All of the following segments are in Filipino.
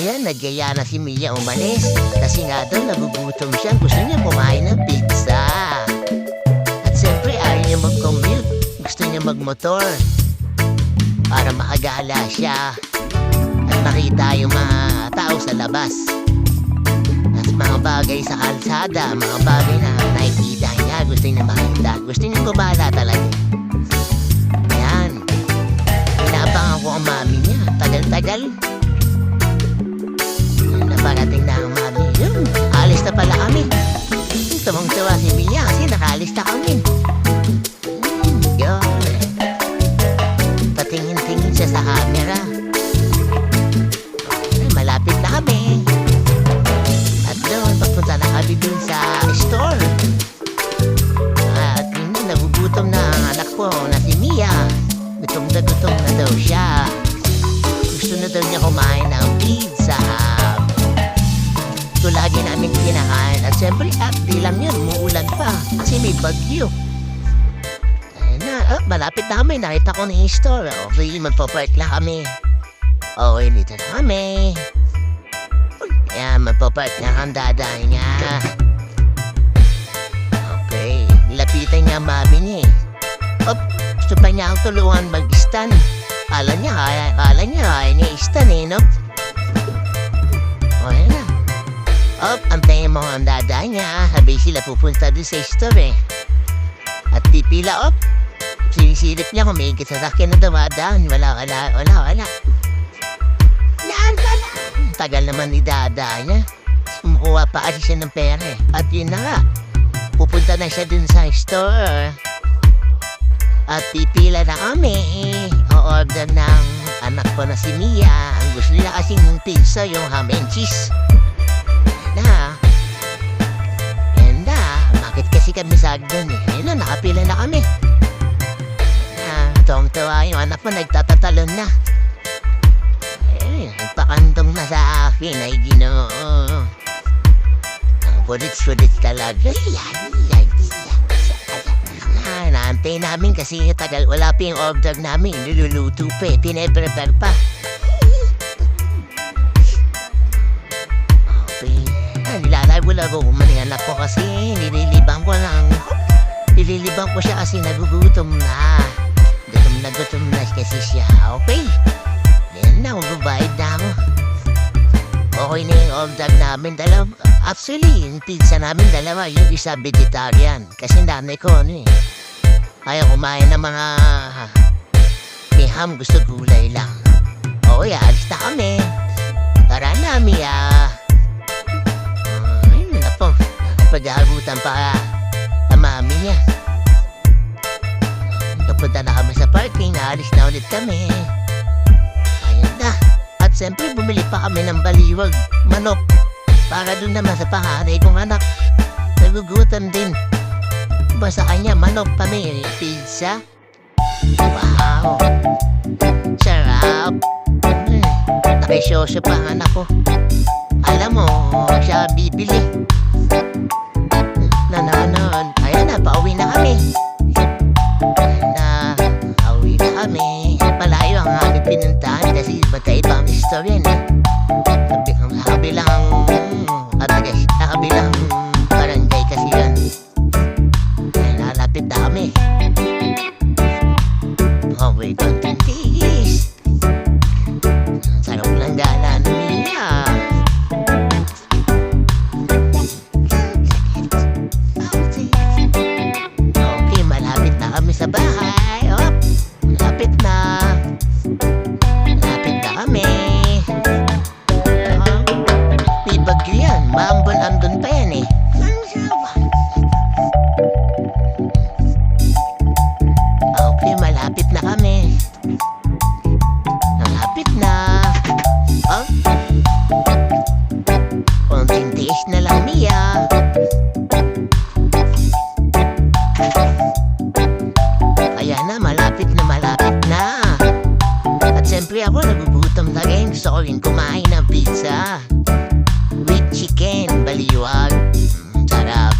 Ayan, nagyaya na si Mia umalis. Kasi nga daw nagugutom siya. Gusto niya kumain ng pizza. At siyempre ayaw niya mag-commute. Gusto niya magmotor. Para makagala siya. At makita yung mga tao sa labas. At mga bagay sa kalsada. Mga bagay na nakikita niya. Gusto niya makita. Gusto niya kumala talaga. Ayan. Pinabangan ko ang mami niya. Tagal-tagal. Naparating na ang mami. Alis na pala kami. Tumang-tuwa si Mia kasi nakaalis na kami. Yun. Patingin-tingin siya sa camera. Malapit na kami. At doon, papunta na kami dun sa store. At yun, nagugutom na ang anak ko na si Mia. Gutom na daw siya. Gusto na daw niya kumain ng pizza. Ito lagi namin kinakain. At syempre, di lang yun, umuulan pa. Kasi may bagyo. Ayun na, malapit na kami. Nakita ko na yung store. Okay, magpapark na kami. Okay, dito na kami. Ayan, magpapark na ang daday niya. Okay, nilapitan niya ang mami niya eh. Gusto pa niya ang tulungan mag-stand. Kala niya kaya niya i-stand eh, no? Okay na. Antayin mo ang dada niya. Sabi sila pupunta doon sa store eh. At pipila, sinisilip niya kung may sasakyan na dumadaan. Wala. Laan ka na. Tagal naman ni dada niya. Kumukuha pa kasi siya ng pera eh. At yun na nga. Pupunta na siya dun sa store. At pipila na kami. O-order ng anak ko na si Mia. Ang gusto nila kasing pizza, yung ham and cheese. Bakit kasi kami sagdan eh? Ayun na, nakapila na kami. Tuwang-tuwa yung anak mo, nagtatatalon na. Nagpakandong na sa akin, ay Ginoo. Ang pudits-pudits talaga. Naantay namin kasi tagal, wala pa yung order namin. Niluluto pa eh, pinaprepare pa. Nilalabo-labo ko man yung anak ko kasi nililibang ko siya kasi nagugutom na. Gutom na kasi siya. Okay. Yan na, magbabayad na ako. Okay na yung order namin, dalawa. Actually, yung pizza namin dalawa, yung isa vegetarian. Kasi nanay ko ayaw kumain ng mga may ham, gusto gulay lang. Okay, alis na kami. Tara na, Mia. Pag-aabutan pa ang mami niya. Napunta na kami sa parking, naalis na ulit kami. Ayun na. At siyempre bumili pa kami ng baliwag, manok. Para dun naman sa panganay kong anak. Nagugutom din. Sa kanya, manok kami, pizza. Wow. Sarap. Nakisyoso pa ang anak ko. Alam mo, siya bibili. Ayan na, pauwi na kami. Pauwi na kami. Malayo ang aming pinuntahan kasi magkaibang istorya eh. Kabilang barangay kasi yun. Lalapit na kami. Okay, konting tiis. Sarap lang gala niya. Sa bahay, malapit na kami. May bagyo yan, maambon-ambon pa yan eh. Okay, malapit na kami. Malapit na. Konting tiis na lang, Mia. Ayan na, malapit na. At siyempre ako nagugutom na rin. Gusto ko rin kumain ng pizza with chicken, baliwag. Sarap.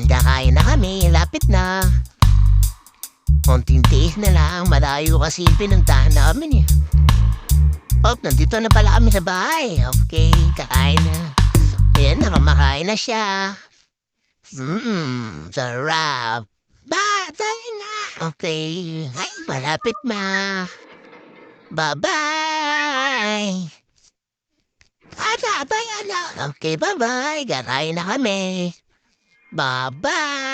Kakain na kami, lapit na. Konting tiis na lang, malayo kasi yung pinuntahan namin eh. Oh, nandito na pala kami sa bahay. Okay, kakain na. Ayan, nakamakain na siya. Sarap. Tayo na. Okay, ay, malapit na. Bye-bye. Bye-bye. Okay, bye-bye. Kakain na kami. Bye-bye.